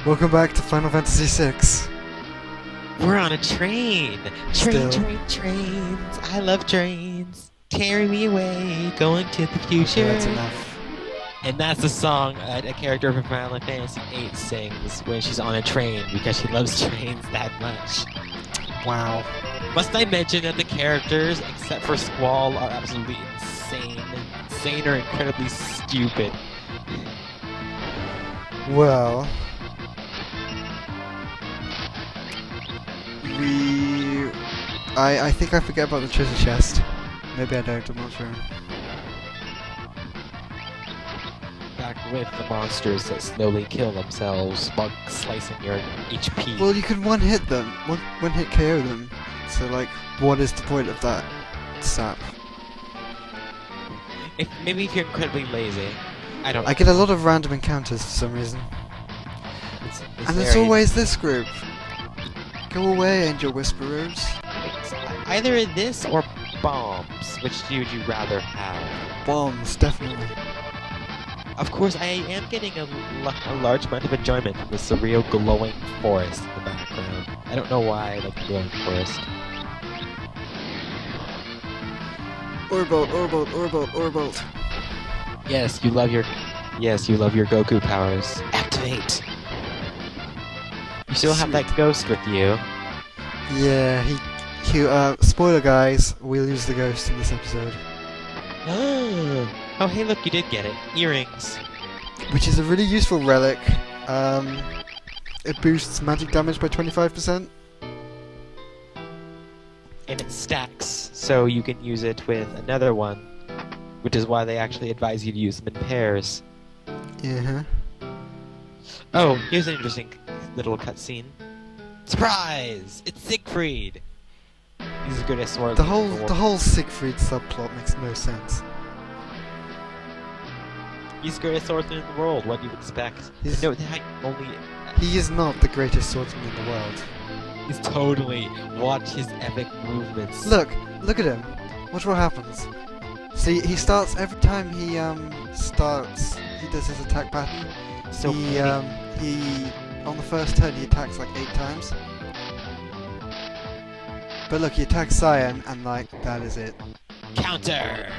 Welcome back to Final Fantasy VI. We're on a train. Trains. I love trains. Carry me away, going to the future. Okay, that's enough. And that's the song a character from Final Fantasy VIII sings when she's on a train because she loves trains that much. Wow. Must I mention that the characters, except for Squall, are absolutely insane. Insane or incredibly stupid. Well... I think I forget about the treasure chest. Maybe I don't, I'm not sure. Back with the monsters that slowly kill themselves while slicing your HP. Well, you can one-hit them. One-hit KO them. So, like, what is the point of that sap? Maybe if you're incredibly lazy. I get a lot of random encounters for some reason. And it's always this group. Go away, Angel Whisperers. Either this or bombs. Which would you rather have? Bombs, definitely. Of course, I am getting a large amount of enjoyment from the surreal glowing forest in the background. I don't know why I like the glowing forest. Orbolt. Yes, you love your Goku powers. Activate. You still have that ghost with you. Yeah, spoiler guys, we lose the ghost in this episode. Oh, hey, look, you did get it. Earrings. Which is a really useful relic. It boosts magic damage by 25%. And it stacks, so you can use it with another one. Which is why they actually advise you to use them in pairs. Yeah. Oh, here's an interesting little cutscene. Surprise! It's Siegfried! He's the greatest sword. The whole Siegfried subplot makes no sense. He's the greatest swordsman in the world. What do you expect? He is not the greatest swordsman in the world. He's totally. Watch his epic movements. Look at him. Watch what happens. See, he starts every time he does his attack pattern. So he on the first turn he attacks like 8 times. But look, he attacks Cyan and like that is it. Counter.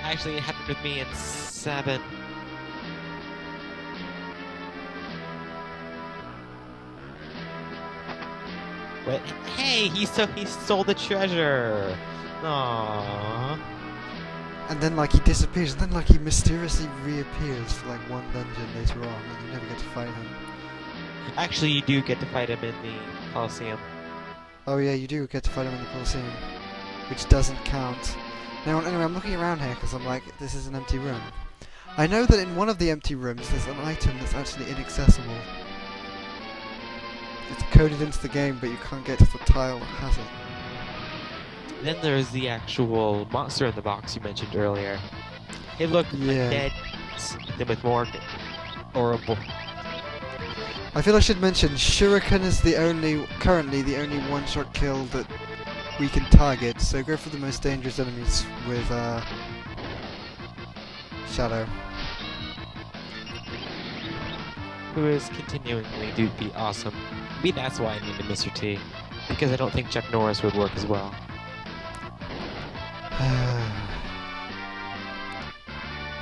Actually, it happened with me and Sabin. Wait, hey, he stole the treasure. Aww. And then like he disappears, and then like he mysteriously reappears for like one dungeon later on, and you never get to fight him. Actually, you do get to fight him in the Colosseum. Oh yeah, you do get to fight him in the Colosseum, which doesn't count. Now, anyway, I'm looking around here because I'm like, this is an empty room. I know that in one of the empty rooms there's an item that's actually inaccessible. It's coded into the game, but you can't get to the tile that has it. Then there's the actual monster in the box you mentioned earlier. Hey, look, dead. Then with more horrible. I feel I should mention Shuriken is currently the only one-shot kill that we can target. So go for the most dangerous enemies with Shadow, who is continuingly to be awesome. Maybe that's why I need a Mr. T, because I don't think Chuck Norris would work as well.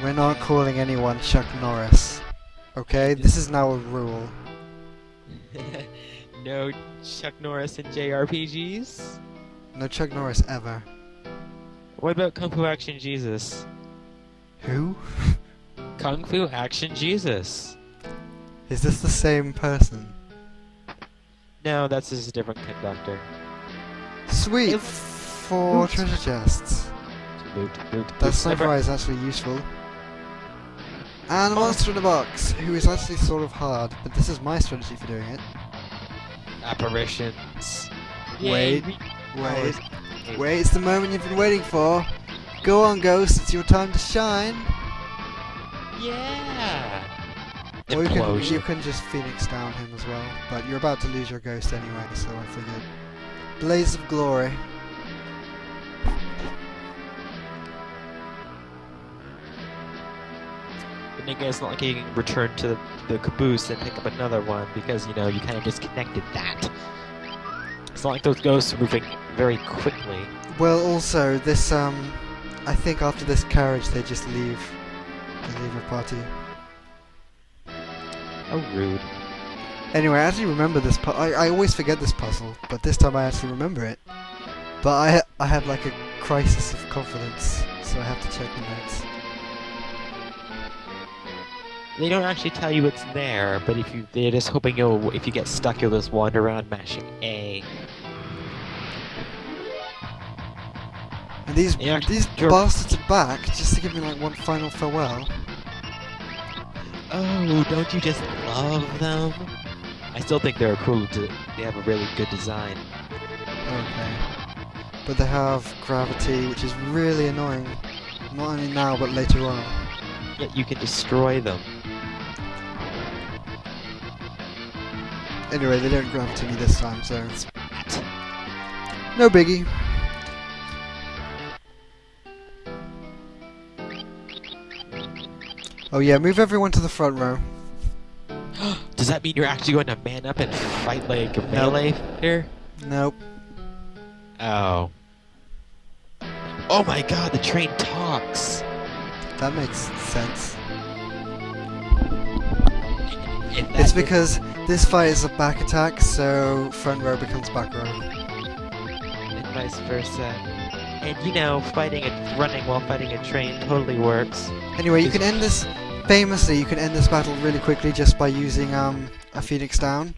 We're not calling anyone Chuck Norris. Okay, this is now a rule. No Chuck Norris in JRPGs? No Chuck Norris ever. What about Kung Fu Action Jesus? Who? Kung Fu Action Jesus. Is this the same person? No, that's just a different conductor. Sweet! 4 treasure chests. That sniper is actually useful. And a monster in a box, who is actually sort of hard, but this is my strategy for doing it. Apparitions. Wait, it's the moment you've been waiting for. Go on, Ghost, it's your time to shine. Yeah. Or you can just Phoenix down him as well, but you're about to lose your Ghost anyway, so I figured. Blaze of Glory. again, it's not like you can return to the caboose and pick up another one because, you know, you kind of disconnected that. It's not like those ghosts are moving very quickly. Well, also, this, I think after this carriage they just leave. They leave a party. How rude. Anyway, I actually remember this I always forget this puzzle, but this time I actually remember it. But I have like a crisis of confidence, so I have to check the notes. They don't actually tell you it's there, but they're just hoping if you get stuck, you'll just wander around mashing A. And these bastards are back just to give me like one final farewell. Oh, don't you just love them? I still think they're cool. They have a really good design. Okay. But they have gravity, which is really annoying. Not only now, but later on. Yet you can destroy them. Anyway, they don't gravity me this time, so... no biggie. Oh yeah, move everyone to the front row. Does that mean you're actually going to man up and fight like a melee here? Nope. Oh. Oh my god, the train talks! That makes sense. It's because this fight is a back attack, so front row becomes back row. And vice versa. And you know, running while fighting a train totally works. Anyway, you can end this, famously, you can end this battle really quickly just by using a Phoenix Down.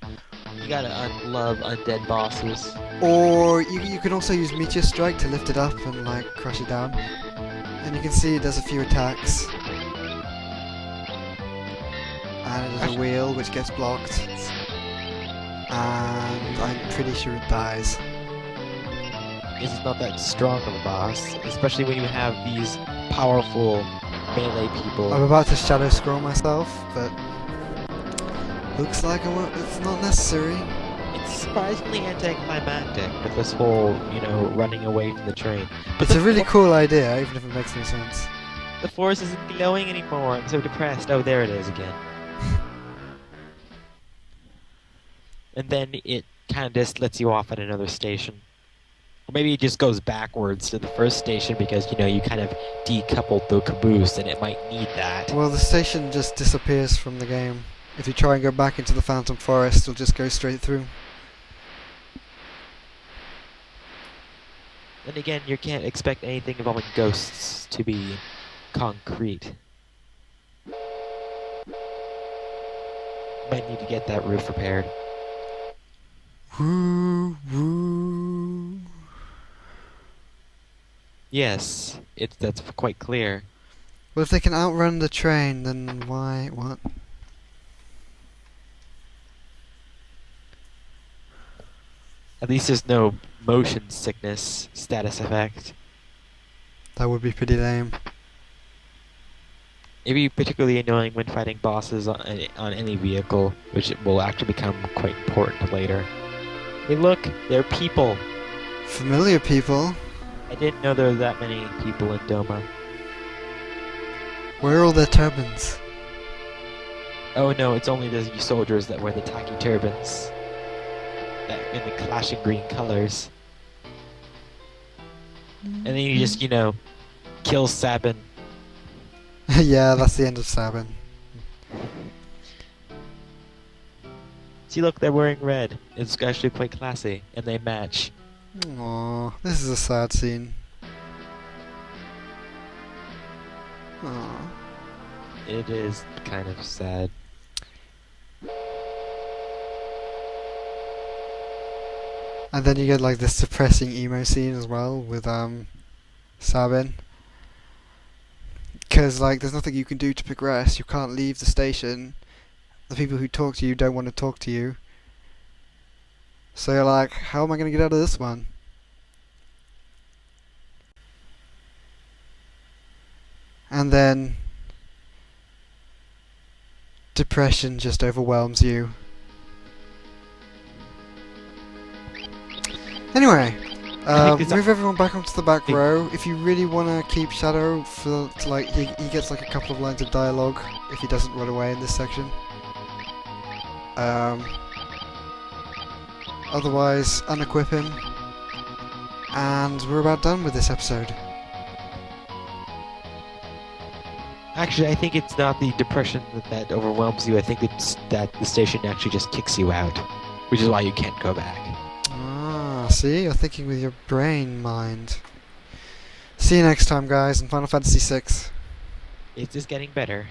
You gotta love undead bosses. Or you can also use Meteor Strike to lift it up and like crush it down. And you can see it does a few attacks. And there's a wheel which gets blocked. And I'm pretty sure it dies. It's not that strong of a boss, especially when you have these powerful melee people. I'm about to shadow scroll myself, but looks like it's not necessary. It's surprisingly anticlimactic with this whole, you know, running away from the train. But it's a really cool idea, even if it makes no sense. The force isn't glowing anymore. I'm so depressed. Oh, there it is again. And then it kind of just lets you off at another station. Or maybe it just goes backwards to the first station because, you know, you kind of decoupled the caboose and it might need that. Well, the station just disappears from the game. If you try and go back into the Phantom Forest, it'll just go straight through. Then again, you can't expect anything involving ghosts to be concrete. Might need to get that roof repaired. Woo, woo. Yes, that's quite clear. Well, if they can outrun the train, then why? What? At least there's no motion sickness status effect. That would be pretty lame. It'd be particularly annoying when fighting bosses on any vehicle, which will actually become quite important later. Hey look, they're people! Familiar people? I didn't know there were that many people in Doma. Where are all their turbans? Oh no, it's only the soldiers that wear the tacky turbans. In the clashing green colors. And then you just, you know, kill Sabin. Yeah, that's the end of Sabin. See, look, they're wearing red. It's actually quite classy, and they match. Aww, this is a sad scene. Aww. It is kind of sad. And then you get like this depressing emo scene as well with Sabin. Because like there's nothing you can do to progress. You can't leave the station. The people who talk to you don't want to talk to you. So you're like, how am I going to get out of this one? And then depression just overwhelms you. Anyway, Move everyone back onto the back row. If you really want to keep Shadow, he gets like a couple of lines of dialogue if he doesn't run away in this section. Otherwise, unequip him. And we're about done with this episode. Actually, I think it's not the depression that overwhelms you. I think it's that the station actually just kicks you out, which is why you can't go back. Ah, see? You're thinking with your brain mind. See you next time, guys, in Final Fantasy VI. It's just getting better.